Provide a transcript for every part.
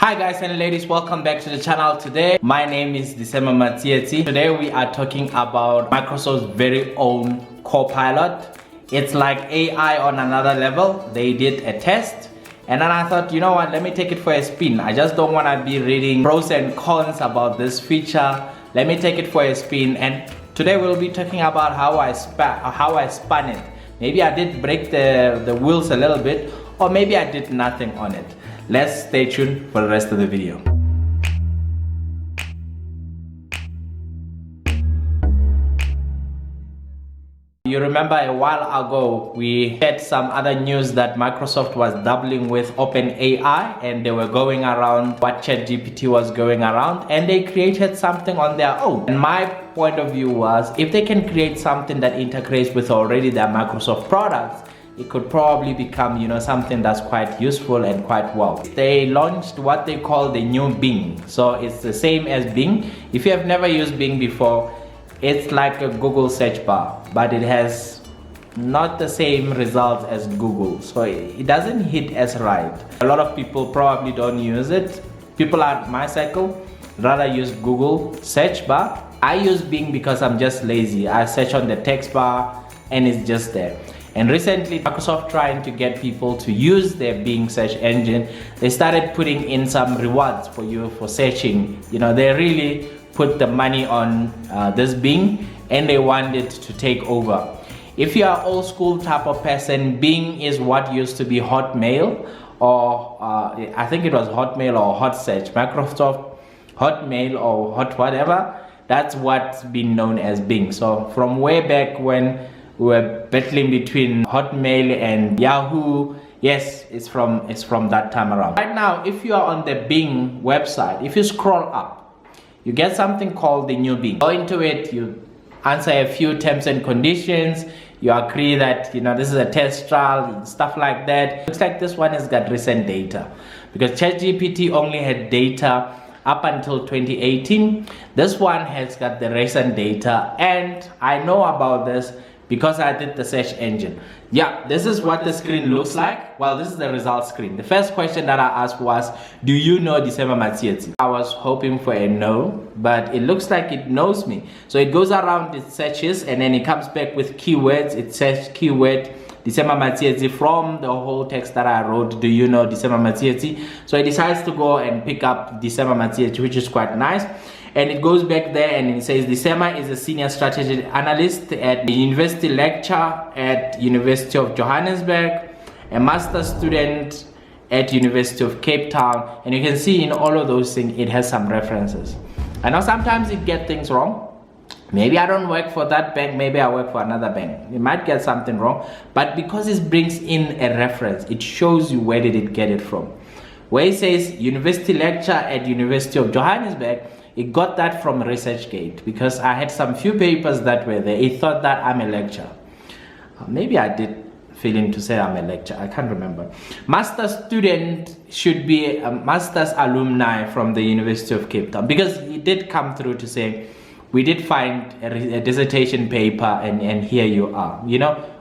Hi guys and ladies, welcome back to the channel. Today my name is Disema Matieti. Today we are talking about Microsoft's very own Copilot. It's like AI on another level. They did a test and then I thought, you know what, let me take it for a spin. I just don't want to be reading pros and cons about this feature. Let me take it for a spin, and today we'll be talking about how I spun it. Maybe I did break the wheels a little bit, or maybe I did nothing on it. Let's stay tuned for the rest of the video. You remember a while ago we had some other news that Microsoft was doubling with OpenAI and they were going around what ChatGPT was going around, and they created something on their own. And my point of view was, if they can create something that integrates with already their Microsoft products, it could probably become, something that's quite useful and quite well. They launched what they call the new Bing. So it's the same as Bing. If you have never used Bing before, it's like a Google search bar, but it has not the same results as Google. So it doesn't hit as right. A lot of people probably don't use it. People at my circle rather use Google search bar. I use Bing because I'm just lazy. I search on the text bar and it's just there. And recently, Microsoft trying to get people to use their Bing search engine, they started putting in some rewards for you for searching. They really put the money on this Bing, and they want it to take over. If you are old school type of person, Bing is what used to be Hotmail, or I think it was Hotmail or Hot Search, Microsoft Hotmail or Hot whatever. That's what's been known as Bing. So from way back when we were battling between Hotmail and Yahoo, yes, it's from that time around. Right now, if you are on the Bing website, if you scroll up, you get something called the new Bing. Go into it, you answer a few terms and conditions, you agree that this is a test trial, stuff like that. Looks like this one has got recent data, because ChatGPT only had data up until 2018. This one has got the recent data, and I know about this because I did the search engine. Yeah, this is what the screen looks like. Well, this is the result screen. The first question that I asked was, do you know Disema Matieti? I was hoping for a no, but it looks like it knows me. So it goes around, it searches, and then it comes back with keywords. It says keyword Disema Matieti from the whole text that I wrote, do you know Disema Matieti? So it decides to go and pick up Disema Matieti, which is quite nice. And it goes back there and it says Disema is a senior strategy analyst at the university lecturer at University of Johannesburg, a master's student at University of Cape Town. And you can see in all of those things, it has some references. I know sometimes it gets things wrong. Maybe I don't work for that bank, maybe I work for another bank. It might get something wrong, but because it brings in a reference, it shows you where did it get it from. Where it says university lecturer at University of Johannesburg, it got that from ResearchGate, because I had some few papers that were there. It thought that I'm a lecturer. Maybe I did fill in to say I'm a lecturer, I can't remember. Master student should be a master's alumni from the University of Cape Town, because it did come through to say, we did find a dissertation paper and here you are,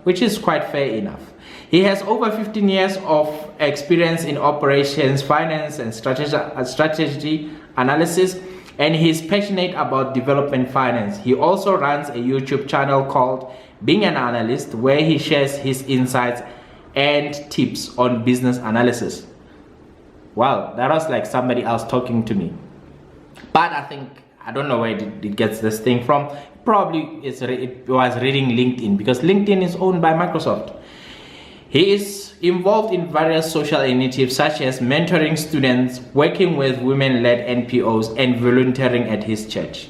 which is quite fair enough. He has over 15 years of experience in operations, finance, and strategy analysis, and he's passionate about development finance. He also runs a YouTube channel called Being an Analyst, where he shares his insights and tips on business analysis. Wow, that was like somebody else talking to me. But I don't know where it gets this thing from. Probably it was reading LinkedIn, because LinkedIn is owned by Microsoft. He is involved in various social initiatives such as mentoring students, working with women-led NPOs, and volunteering at his church.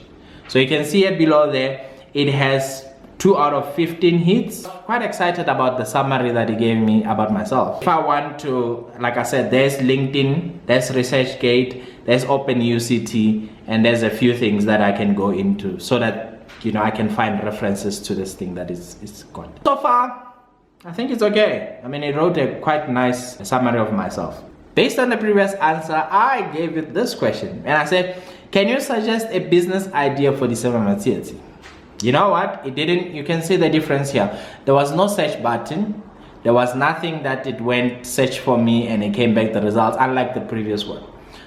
So you can see here below there, it has 2 out of 15 hits. Quite excited about the summary that he gave me about myself. If I want to, like I said, there's LinkedIn, there's ResearchGate, there's OpenUCT, and there's a few things that I can go into so that I can find references to this thing that is got. So far, I think it's okay. It wrote a quite nice summary of myself. Based on the previous answer, I gave it this question, and I said, can you suggest a business idea for Disema Matieti? You know what? It didn't. You can see the difference here. There was no search button. There was nothing that it went search for me and it came back the results, unlike the previous one.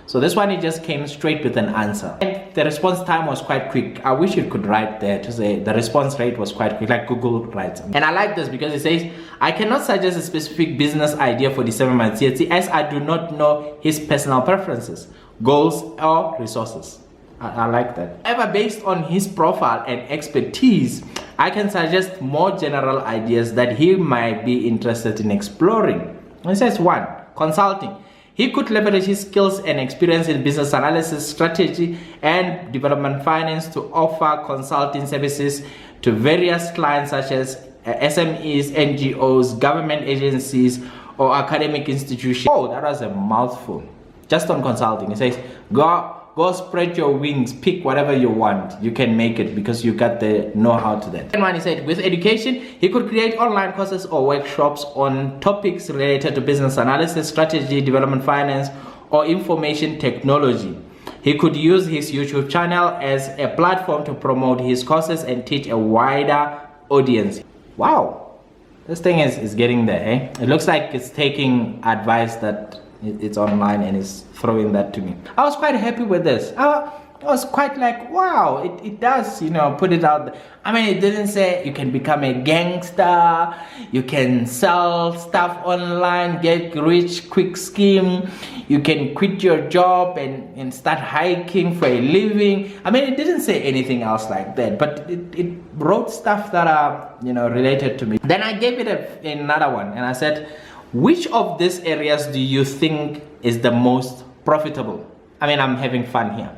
So this one, he just came straight with an answer. And the response time was quite quick. I wish you could write there to say the response rate was quite quick, like Google writes. And I like this because it says, I cannot suggest a specific business idea for the 7-month CSC as I do not know his personal preferences, goals, or resources. I like that. However, based on his profile and expertise, I can suggest more general ideas that he might be interested in exploring. It says 1. Consulting. He could leverage his skills and experience in business analysis, strategy, and development finance to offer consulting services to various clients such as SMEs, NGOs, government agencies, or academic institutions. Oh, that was a mouthful. Just on consulting. It says, go spread your wings, pick whatever you want. You can make it because you got the know-how to that. And one, he said, with education, he could create online courses or workshops on topics related to business analysis, strategy, development finance, or information technology. He could use his YouTube channel as a platform to promote his courses and teach a wider audience. Wow, this thing is getting there, eh? It looks like it's taking advice that it's online and it's throwing that to me. I was quite happy with this. I was quite like, wow, it does, you know, put it out there. I mean, it didn't say you can become a gangster, you can sell stuff online, get rich quick scheme, you can quit your job and start hiking for a living. I mean, it didn't say anything else like that, but it wrote stuff that are, you know, related to me. Then I gave it another one and I said, which of these areas do you think is the most profitable? I mean, I'm having fun here.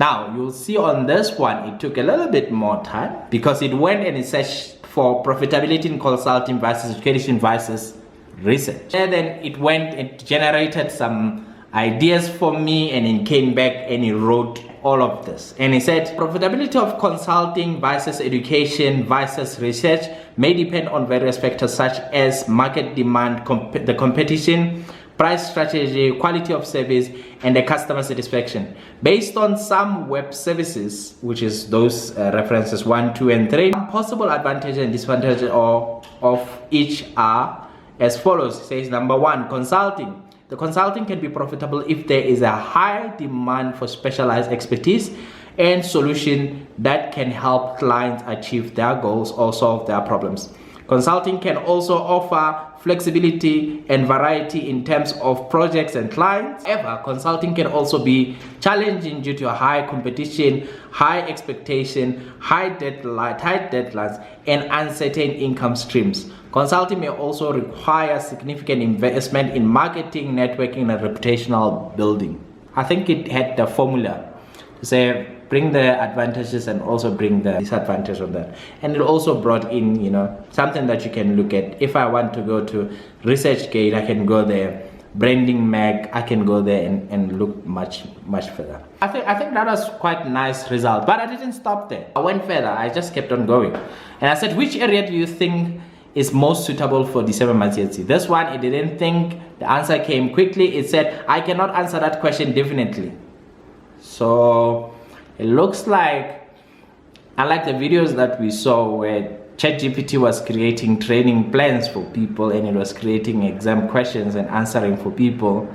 Now, you'll see on this one, it took a little bit more time because it went and it searched for profitability in consulting versus education versus research. And then it went, it generated some ideas for me and it came back and it wrote all of this. And he said, profitability of consulting versus education versus research may depend on various factors such as market demand, the competition, price strategy, quality of service, and the customer satisfaction. Based on some web services, which is those references 1, 2, and 3, possible advantages and disadvantages of each are as follows. It says, number 1, consulting. The consulting can be profitable if there is a high demand for specialized expertise and solution that can help clients achieve their goals or solve their problems. Consulting can also offer flexibility and variety in terms of projects and clients. However, consulting can also be challenging due to high competition, high expectation, tight deadlines, and uncertain income streams. Consulting may also require significant investment in marketing, networking, and reputational building. I think it had the formula to say, bring the advantages and also bring the disadvantages of that. And it also brought in, you know, something that you can look at. If I want to go to ResearchGate, I can go there. Branding Mag, I can go there and look much further. I think that was quite nice result, but I didn't stop there. I went further. I just kept on going. And I said, which area do you think is most suitable for the 7-month CSC? This one, it didn't think. The answer came quickly. It said, I cannot answer that question definitely. So it looks like, unlike the videos that we saw where ChatGPT was creating training plans for people and it was creating exam questions and answering for people,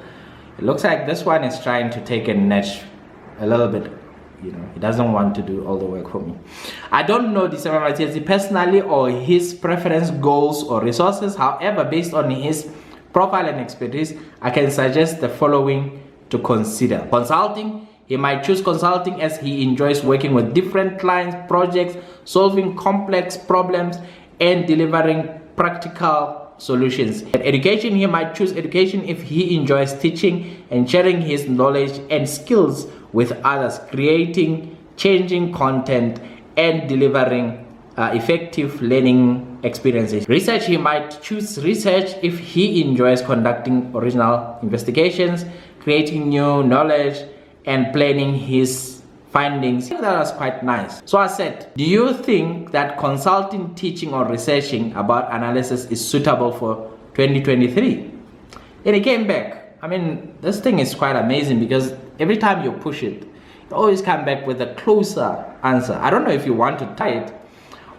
it looks like this one is trying to take a niche a little bit. You know, he doesn't want to do all the work for me. I don't know the 7-month CSC personally or his preference, goals, or resources. However, based on his profile and expertise, I can suggest the following to consider. Consulting. He might choose consulting as he enjoys working with different clients, projects, solving complex problems, and delivering practical solutions. In education, he might choose education if he enjoys teaching and sharing his knowledge and skills with others, creating, changing content, and delivering effective learning experiences. Research, he might choose research if he enjoys conducting original investigations, creating new knowledge, and planning his findings. I think that was quite nice. So I said, do you think that consulting, teaching, or researching about analysis is suitable for 2023? And it came back. I mean, this thing is quite amazing because every time you push it, you always come back with a closer answer. I don't know if you want to try it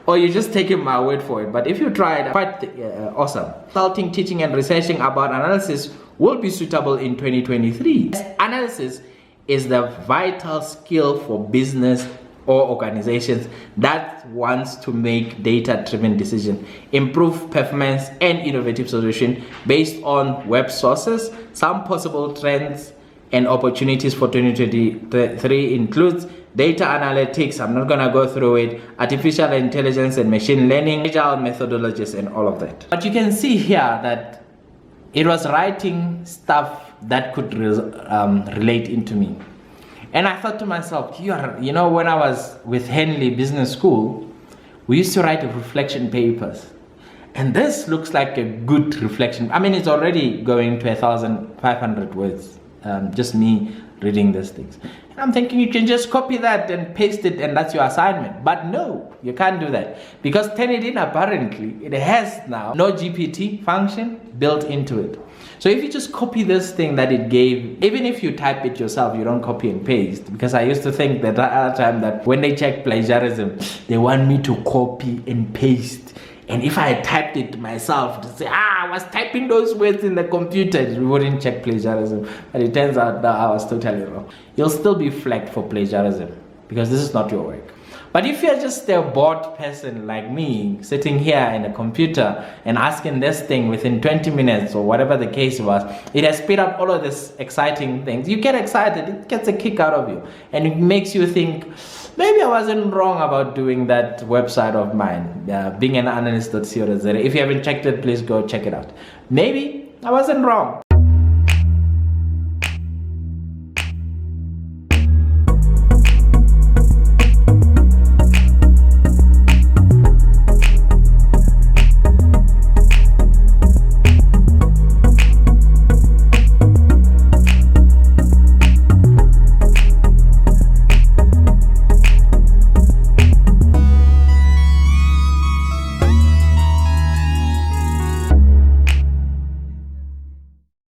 or you're just taking my word for it, but if you try it, quite awesome. Consulting, teaching, and researching about analysis will be suitable in 2023. Analysis is the vital skill for business or organizations that wants to make data-driven decisions, improve performance, and innovative solutions based on web sources. Some possible trends and opportunities for 2023 includes data analytics, I'm not gonna go through it, artificial intelligence and machine learning, agile methodologies, and all of that. But you can see here that it was writing stuff that could relate into me. And I thought to myself, you know, when I was with Henley Business School, we used to write reflection papers. And this looks like a good reflection. I mean, it's already going to 1,500 words, just me reading these things. And I'm thinking you can just copy that and paste it and that's your assignment. But no, you can't do that. Because Turnitin, apparently, it has now no GPT function built into it. So if you just copy this thing that it gave, even if you type it yourself, you don't copy and paste. Because I used to think that other time that when they check plagiarism, they want me to copy and paste. And if I typed it myself to say, I was typing those words in the computer, we wouldn't check plagiarism. But it turns out that I was totally wrong. You'll still be flagged for plagiarism because this is not your work. But if you're just a bored person like me, sitting here in a computer and asking this thing within 20 minutes or whatever the case was, it has speed up all of these exciting things. You get excited, it gets a kick out of you. And it makes you think, maybe I wasn't wrong about doing that website of mine, being an analyst.co.za. If you haven't checked it, please go check it out. Maybe I wasn't wrong.